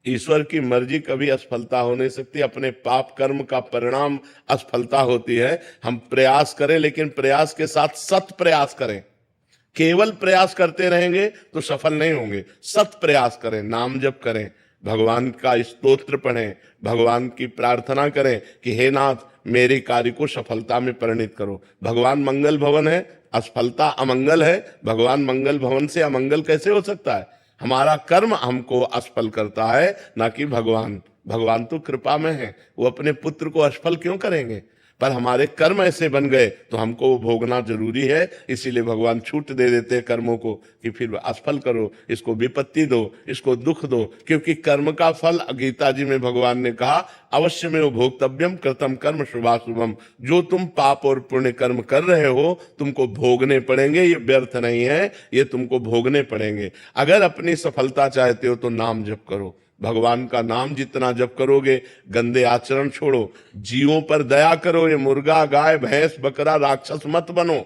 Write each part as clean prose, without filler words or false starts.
ईश्वर की मर्जी कभी असफलता हो नहीं सकती, अपने पाप कर्म का परिणाम असफलता होती है। हम प्रयास करें, लेकिन प्रयास के साथ सत प्रयास करें। केवल प्रयास करते रहेंगे तो सफल नहीं होंगे। सत प्रयास करें, नाम जप करें, भगवान का स्तोत्र पढ़ें, भगवान की प्रार्थना करें कि हे नाथ मेरे कार्य को सफलता में परिणित करो। भगवान मंगल भवन है, असफलता अमंगल है। भगवान मंगल भवन से अमंगल कैसे हो सकता है? हमारा कर्म हमको असफल करता है, ना कि भगवान। भगवान तो कृपा में है, वो अपने पुत्र को असफल क्यों करेंगे? पर हमारे कर्म ऐसे बन गए तो हमको वो भोगना जरूरी है। इसीलिए भगवान छूट दे देते हैं कर्मों को कि फिर असफल करो, इसको विपत्ति दो, इसको दुख दो। क्योंकि कर्म का फल, गीता जी में भगवान ने कहा, अवश्य में भोक्तव्यम कृतम कर्म शुभाशुभम। जो तुम पाप और पुण्य कर्म कर रहे हो तुमको भोगने पड़ेंगे, ये व्यर्थ नहीं है, ये तुमको भोगने पड़ेंगे। अगर अपनी सफलता चाहते हो तो नाम जप करो, भगवान का नाम जितना जप करोगे, गंदे आचरण छोड़ो, जीवों पर दया करो। ये मुर्गा, गाय, भैंस, बकरा राक्षस मत बनो।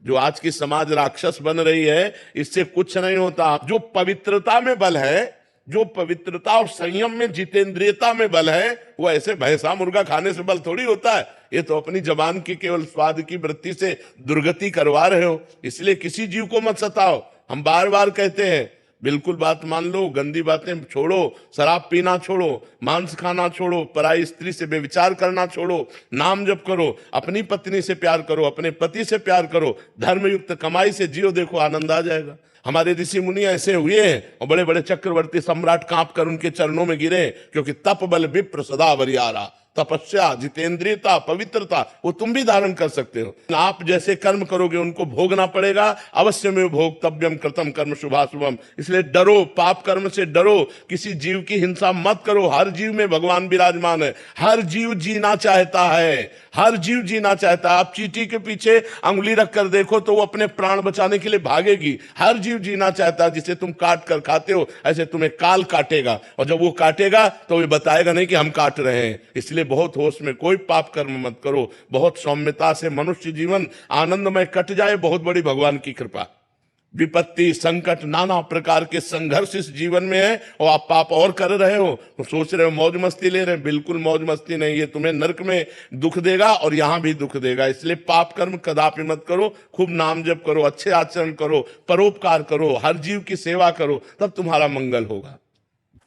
जो आज की समाज राक्षस बन रही है, इससे कुछ नहीं होता। जो पवित्रता में बल है, जो पवित्रता और संयम में, जितेंद्रियता में बल है, वो ऐसे भैंसा मुर्गा खाने से बल थोड़ी होता है। ये तो अपनी जबान की केवल स्वाद की वृत्ति से दुर्गति करवा रहे हो। इसलिए किसी जीव को मत सताओ। हम बार बार कहते हैं, बिल्कुल बात मान लो, गंदी बातें छोड़ो, शराब पीना छोड़ो, मांस खाना छोड़ो, पराई स्त्री से बेविचार करना छोड़ो, नाम जप करो, अपनी पत्नी से प्यार करो, अपने पति से प्यार करो, धर्मयुक्त कमाई से जियो, देखो आनंद आ जाएगा। हमारे ऋषि मुनि ऐसे हुए हैं और बड़े बड़े चक्रवर्ती सम्राट कांप कर उनके चरणों में गिरे, क्योंकि तप बल विप्र सदा वरियारा। तपस्या, जितेंद्रियता, पवित्रता, वो तुम भी धारण कर सकते हो। आप जैसे कर्म करोगे उनको भोगना पड़ेगा। अवश्य में भोक्तव्यम कृतम कर्म शुभाशुभम। इसलिए डरो, पाप कर्म से डरो, किसी जीव की हिंसा मत करो। हर जीव में भगवान विराजमान है, हर जीव जीना चाहता है, हर जीव जीना चाहता है। आप चींटी के पीछे अंगुली रख कर देखो तो वो अपने प्राण बचाने के लिए भागेगी। हर जीव जीना चाहता है। जिसे तुम काट कर खाते हो, ऐसे तुम्हें काल काटेगा, और जब वो काटेगा तो ये बताएगा नहीं कि हम काट रहे हैं। इसलिए बहुत होश में, कोई पाप कर्म मत करो। बहुत सौम्यता से मनुष्य जीवन आनंदमय कट जाए, बहुत बड़ी भगवान की कृपा। विपत्ति, संकट, नाना प्रकार के संघर्ष इस जीवन में है, और आप पाप और कर रहे हो तो सोच रहे हो मौज मस्ती ले रहे हैं। बिल्कुल मौज मस्ती नहीं, ये तुम्हें नरक में दुख देगा और यहां भी दुख देगा। इसलिए पाप कर्म कदापि मत करो। खूब नाम जप करो, अच्छे आचरण करो, परोपकार करो, हर जीव की सेवा करो, तब तुम्हारा मंगल होगा।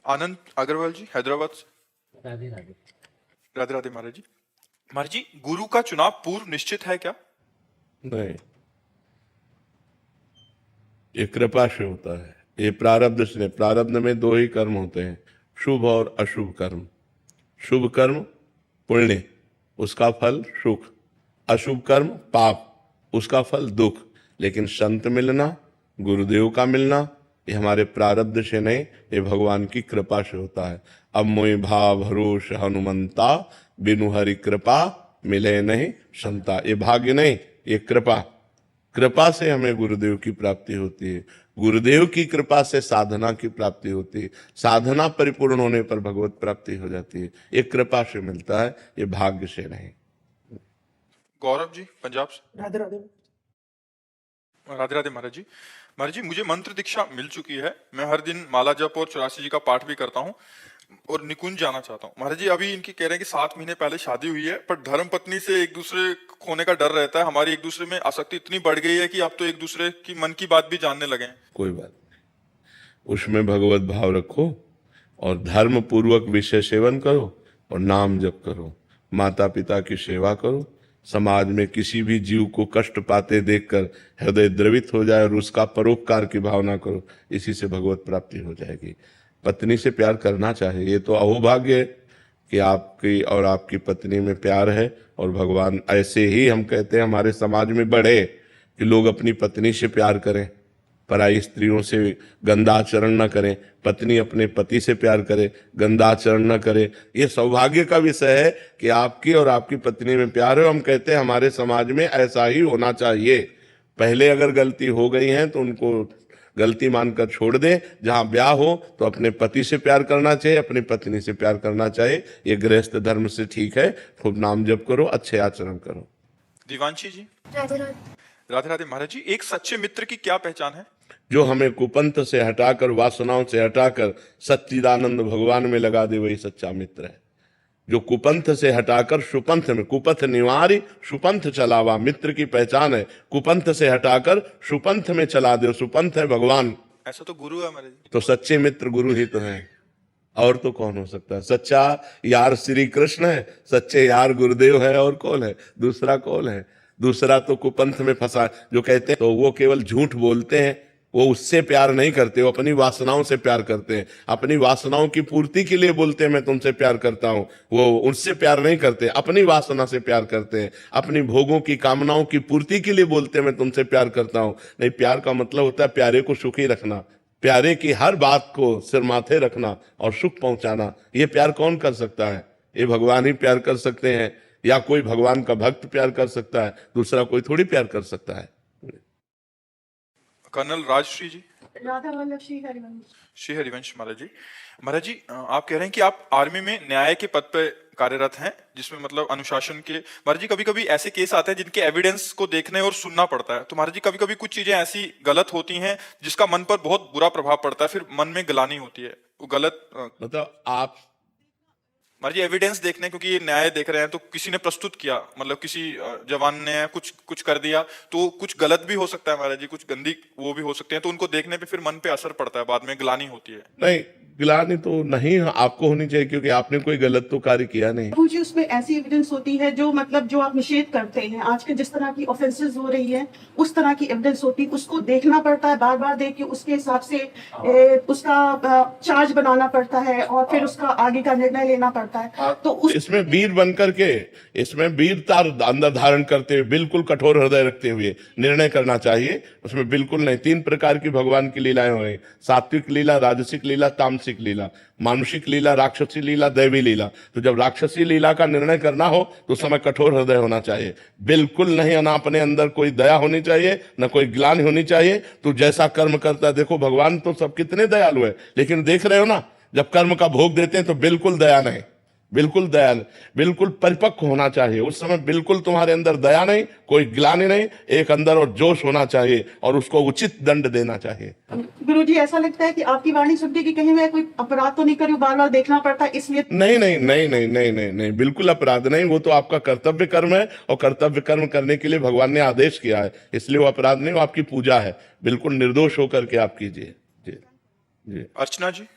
आनंद अग्रवाल जी, हैदराबाद से। राधे राधे। राधे राधे महाराज जी। महाराज जी, गुरु का चुनाव पूर्व निश्चित है क्या? नहीं, ये कृपा से होता है, ये प्रारब्ध से। प्रारब्ध में दो ही कर्म होते हैं, शुभ और अशुभ कर्म। शुभ कर्म पुण्य, उसका फल सुख। अशुभ कर्म पाप, उसका फल दुख। लेकिन संत मिलना, गुरुदेव का मिलना, ये हमारे प्रारब्ध से नहीं, ये भगवान की कृपा से होता है। अब मोहि भाव भरोस हनुमंता, बिनु हरि कृपा मिले नहीं संता। ये भाग्य नहीं, ये कृपा। कृपा से हमें गुरुदेव की प्राप्ति होती है, गुरुदेव की कृपा से साधना की प्राप्ति होती है। साधना परिपूर्ण होने पर भगवत प्राप्ति हो जाती है। ये कृपा से मिलता है, ये भाग्य से नहीं। गौरव जी, पंजाब से। राधे राधे। राधे राधे महाराज जी। महाराज जी, मुझे मंत्र दीक्षा मिल चुकी है। मैं हर दिन माला जप और 84 जी का पाठ भी करता हूँ और निकुंज जाना चाहता हूँ। महाराज जी, अभी इनकी कह रहे हैं कि 7 महीने पहले शादी हुई है, पर धर्म पत्नी से एक दूसरे खोने का डर रहता है। हमारी एक दूसरे में आसक्ति इतनी बढ़ गई है कि अब तो एक दूसरे की मन की बात भी जानने लगे हैं। कोई बात नहीं, उसमें भगवत भाव रखो और धर्म पूर्वक विषय सेवन करो और नाम जप करो, माता पिता की सेवा करो। समाज में किसी भी जीव को कष्ट पाते देखकर हृदय द्रवित हो जाए और उसका परोपकार की भावना करो, इसी से भगवत प्राप्ति हो जाएगी। पत्नी से प्यार करना चाहिए, ये तो अहोभाग्य है कि आपकी और आपकी पत्नी में प्यार है। और भगवान ऐसे ही, हम कहते हैं हमारे समाज में बढ़े कि लोग अपनी पत्नी से प्यार करें, पराई स्त्रियों से गंदा आचरण न करें, पत्नी अपने पति से प्यार करे, गंदा आचरण न करे। ये सौभाग्य का विषय है कि आपकी और आपकी पत्नी में प्यार है। हम कहते हैं हमारे समाज में ऐसा ही होना चाहिए। पहले अगर गलती हो गई है तो उनको गलती मानकर छोड़ दें। जहां ब्याह हो तो अपने पति से प्यार करना चाहिए, अपनी पत्नी से प्यार करना चाहिए। ये गृहस्थ धर्म से ठीक है। खूब नाम जप करो, अच्छे आचरण करो। दिवांशी जी। राधे राधे। राधे राधे महाराज जी, एक सच्चे मित्र की क्या पहचान है? जो हमें कुपंथ से हटाकर, वासनाओं से हटाकर सच्चिदानंद भगवान में लगा दे, वही सच्चा मित्र है। जो कुपंथ से हटाकर सुपंथ में, कुपथ निवारी सुपंथ चलावा, मित्र की पहचान है। कुपंथ से हटाकर सुपंथ में चला दे, सुपंथ है भगवान। ऐसा तो गुरु है महाराज जी। तो सच्चे मित्र गुरु ही तो है, और तो कौन हो सकता है? सच्चा यार श्री कृष्ण है, सच्चे यार गुरुदेव है, और कौन है? दूसरा कौन है? दूसरा तो कुपंथ में फंसा, जो कहते हैं तो वो केवल झूठ बोलते हैं, वो उससे प्यार नहीं करते, वो अपनी वासनाओं से प्यार करते हैं। अपनी वासनाओं की पूर्ति के लिए बोलते हैं मैं तुमसे प्यार करता हूं, वो उनसे प्यार नहीं करते, अपनी वासना से प्यार करते हैं। अपनी भोगों की कामनाओं की पूर्ति के लिए बोलते हैं मैं तुमसे प्यार करता हूं। नहीं, प्यार का मतलब होता है प्यारे को सुखी रखना, प्यारे की हर बात को सिर माथे रखना और सुख पहुंचाना। ये प्यार कौन कर सकता है? ये भगवान ही प्यार कर सकते हैं, या कोई भगवान का भक्त प्यार कर सकता है, दूसरा कोई थोड़ी प्यार कर सकता है। कर्नल राजश्री जी। राधा वल्लभ श्री हरिवंश। श्री हरिवंश महाराज जी। महाराज जी, आप कह रहे हैं कि आप आर्मी में न्याय के पद पे कार्यरत हैं, जिसमें मतलब अनुशासन के। महाराज जी, कभी कभी ऐसे केस आते हैं जिनके एविडेंस को देखने और सुनना पड़ता है, तो महाराज जी कभी कभी कुछ चीजें ऐसी गलत होती हैं जिसका मन पर बहुत बुरा प्रभाव पड़ता है, फिर मन में ग्लानि होती है। वो गलत मतलब आप महाराज जी एविडेंस देखने, क्योंकि ये न्याय देख रहे हैं, तो किसी ने प्रस्तुत किया, मतलब किसी जवान ने कुछ कर दिया, तो कुछ गलत भी हो सकता है महाराज जी, कुछ गंदी वो भी हो सकते हैं, तो उनको देखने पे फिर मन पे असर पड़ता है, बाद में ग्लानि होती है। नहीं, गिलानी तो नहीं आपको होनी चाहिए, क्योंकि आपने कोई गलत तो कार्य किया नहीं। प्रभु जी, उसमें ऐसी एविडेंस होती है जो मतलब जो आप निषेध करते हैं, आज के जिस तरह की ऑफेंसेस हो रही है उस तरह की एविडेंस होती है, उसको देखना पड़ता है, बार बार देख के उसके हिसाब से उसका चार्ज बनाना पड़ता है और फिर उसका आगे का निर्णय लेना पड़ता है। तो इसमें वीर बन करके, इसमें वीरता अंदर धारण करते हुए, बिल्कुल कठोर हृदय रखते हुए निर्णय करना चाहिए। उसमें बिल्कुल नहीं। 3 प्रकार की भगवान की लीलाएं हो रही, सात्विक लीला, राजसिक लीला, तामसिक लीला। मानुषिक लीला, राक्षसी लीला, दैवी लीला। तो जब राक्षसी लीला का निर्णय करना हो तो उस समय कठोर हृदय होना चाहिए, बिल्कुल नहीं। ना अपने अंदर कोई दया होनी चाहिए, न कोई ग्लानि होनी चाहिए। तो जैसा कर्म करता है, देखो भगवान तो सब कितने दयालु है, लेकिन देख रहे हो ना, जब कर्म का भोग देते हैं तो बिल्कुल दया नहीं, बिल्कुल दयाल, बिल्कुल परिपक्व होना चाहिए। उस समय बिल्कुल तुम्हारे अंदर दया नहीं, कोई ग्लानि नहीं, एक अंदर और जोश होना चाहिए और उसको उचित दंड देना चाहिए। गुरु जी, ऐसा लगता है कि आपकी वाणी सुनते कि कहीं मैं कोई अपराध तो नहीं करूं, बार बार देखना पड़ता है, इसलिए नहीं नहीं नहीं नहीं नहीं नहीं नहीं, बिल्कुल अपराध नहीं। वो तो आपका कर्तव्य कर्म है, और कर्तव्य कर्म करने के लिए भगवान ने आदेश किया है, इसलिए वो अपराध नहीं, वो आपकी पूजा है। बिल्कुल निर्दोष होकर के आप कीजिए। जी जी। अर्चना जी।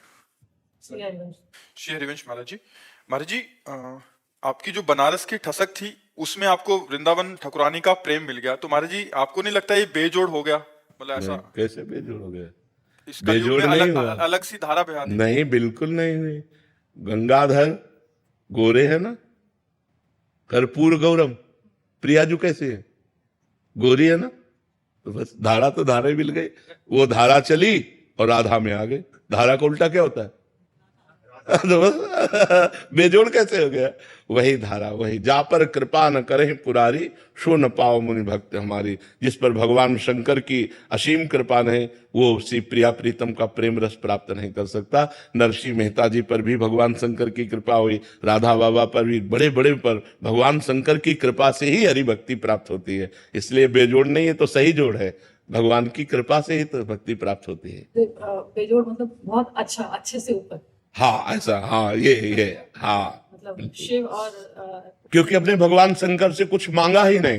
श्री हरिवंश। श्री हरिवंश महाराज जी। महाराज जी, आपकी जो बनारस की ठसक थी उसमें आपको वृंदावन ठाकुरानी का प्रेम मिल गया, तो महाराज जी आपको नहीं लगता ये बेजोड़ हो गया? मतलब ऐसा कैसे बेजोड़ हो गया? इसका युग बेजोड़ में नहीं हुआ। अलग सी धारा बहा दी। नहीं, बिल्कुल नहीं हुई। गंगाधर गोरे है ना, कर्पूर गौरम, प्रियाजू कैसे है? गोरी है ना, तो बस धारा तो धारा ही मिल गई। वो धारा चली और राधा में आ गई। धारा का उल्टा क्या होता है? तो बस बेजोड़ कैसे हो गया? वही धारा, वही। जा पर कृपा न करे पुरारी, सो न पाओ मुनि भक्त हमारी। जिस पर भगवान शंकर की असीम कृपा नहीं, वो श्री प्रिया प्रीतम का प्रेम रस प्राप्त नहीं कर सकता। नरसिंह मेहता जी पर भी भगवान शंकर की कृपा हुई, राधा बाबा पर भी, बड़े बड़े पर भगवान शंकर की कृपा से ही हरि भक्ति प्राप्त होती है। इसलिए बेजोड़ नहीं है तो सही जोड़ है, भगवान की कृपा से ही तो भक्ति प्राप्त होती है। बेजोड़ मतलब बहुत अच्छा, अच्छे से ऊपर। हाँ ऐसा, हाँ ये हाँ, मतलब शिव और क्योंकि अपने भगवान शंकर से कुछ मांगा ही नहीं,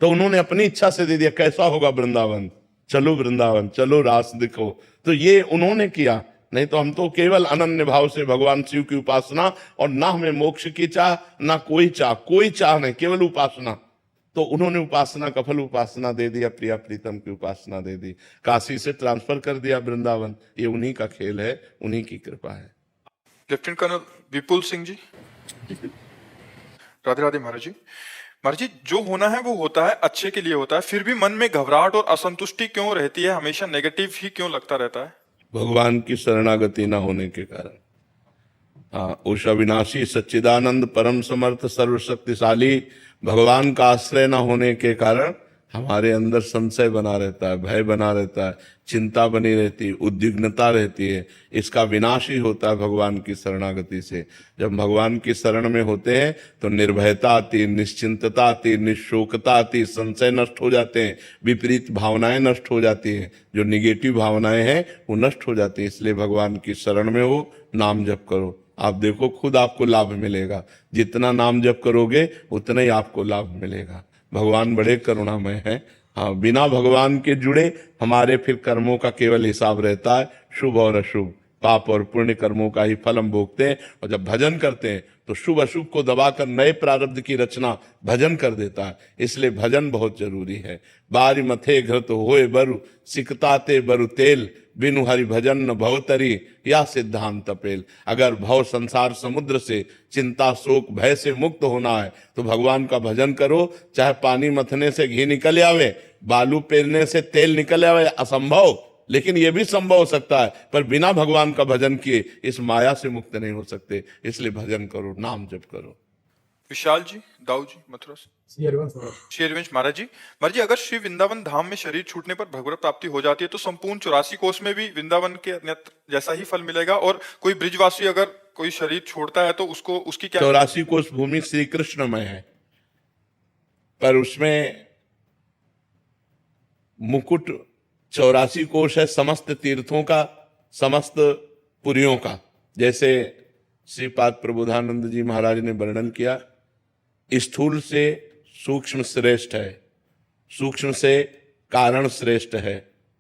तो उन्होंने अपनी इच्छा से दे दिया। कैसा होगा वृंदावन, चलो वृंदावन, चलो रास दिखो, तो ये उन्होंने किया। नहीं तो हम तो केवल अनन्य भाव से भगवान शिव की उपासना, और ना हमें मोक्ष की चाह, ना कोई चाह नहीं, केवल उपासना। तो उन्होंने उपासना का फल उपासना दे दिया, प्रिया प्रीतम की उपासना दे दी, काशी से ट्रांसफर कर दिया वृंदावन। ये उन्हीं का खेल है, उन्हीं की कृपा है। लेफ्टिनेंट कर्नल विपुल सिंह जी। राधे राधे महाराज जी। महाराज जी, जो होना है वो होता है, अच्छे के लिए होता है, फिर भी मन में घबराहट और असंतुष्टि क्यों रहती है? हमेशा नेगेटिव ही क्यों लगता रहता है? भगवान की शरणागति ना होने के कारण। हाँ, उस अविनाशी सच्चिदानंद परम समर्थ सर्वशक्तिशाली भगवान का आश्रय न होने के कारण हमारे अंदर संशय बना रहता है, भय बना रहता है, चिंता बनी रहती है, उद्विग्नता रहती है, इसका विनाश ही होता है भगवान की शरणागति से। जब भगवान की शरण में होते हैं तो निर्भयता आती, निश्चिंतता आती, निशोकता आती, संशय नष्ट हो जाते हैं, विपरीत भावनाएं नष्ट हो जाती हैं, जो निगेटिव भावनाएं हैं वो नष्ट हो जाती हैं। इसलिए भगवान की शरण में हो, नाम जप करो, आप देखो खुद आपको लाभ मिलेगा। जितना नाम जप करोगे उतना ही आपको लाभ मिलेगा। भगवान बड़े करुणामय हैं। हाँ, बिना भगवान के जुड़े हमारे फिर कर्मों का केवल हिसाब रहता है, शुभ और अशुभ, पाप और पुण्य कर्मों का ही फल हम भोगते हैं। और जब भजन करते हैं तो शुभ अशुभ को दबाकर नए प्रारब्ध की रचना भजन कर देता है। इसलिए भजन बहुत जरूरी है। बारी मथे घृत होए बरु, सिकताते बरु तेल, बिनु हरि भजन न भवतरी, या सिद्धांत पेल। अगर भव संसार समुद्र से, चिंता शोक भय से मुक्त होना है तो भगवान का भजन करो। चाहे पानी मथने से घी निकल आवे, बालू पेरने से तेल निकल आवे, असंभव, लेकिन यह भी संभव हो सकता है। पर बिना भगवान का भजन किए इस माया से मुक्त नहीं हो सकते। इसलिए भजन करो, नाम जप करो। विशाल जी, दाऊ जी, मथुरा से। श्री हरिवंश महाराज जी, अगर श्री वृंदावन धाम में शरीर छूटने पर भगवत प्राप्ति हो जाती है तो संपूर्ण 84 कोष में भी वृंदावन के अन्यत्र जैसा ही फल मिलेगा। और कोई ब्रिजवासी अगर कोई शरीर छोड़ता है तो उसको उसकी क्या 84 कोष भूमि श्री कृष्णमय है, पर उसमें मुकुट 84 कोष है समस्त तीर्थों का, समस्त पुरियों का। जैसे श्रीपाद प्रबोधानंद जी महाराज ने वर्णन किया, स्थूल से सूक्ष्म श्रेष्ठ है, सूक्ष्म से कारण श्रेष्ठ है,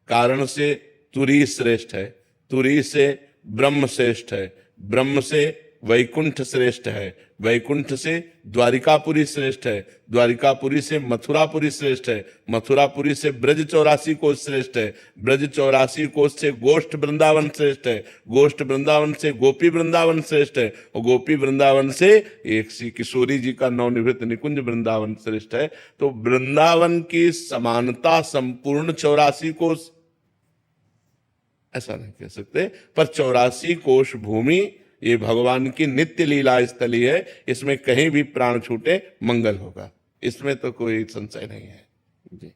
कारण से तुरी श्रेष्ठ है, तुरी से ब्रह्म श्रेष्ठ है, ब्रह्म से वैकुंठ श्रेष्ठ है, वैकुंठ से द्वारिकापुरी श्रेष्ठ है, द्वारिकापुरी से मथुरापुरी श्रेष्ठ है, मथुरापुरी से ब्रज 84 कोष श्रेष्ठ है, ब्रज 84 कोष से गोष्ठ वृंदावन श्रेष्ठ है, गोष्ठ वृंदावन से गोपी वृंदावन श्रेष्ठ है, और गोपी वृंदावन से एक सी किशोरी जी का नवनिवृत्त निकुंज वृंदावन श्रेष्ठ है। तो वृंदावन की समानता संपूर्ण 84 कोष ऐसा नहीं कह सकते, पर 84 कोष भूमि ये भगवान की नित्य लीला स्थली है। इसमें कहीं भी प्राण छूटे मंगल होगा, इसमें तो कोई संशय नहीं है जी।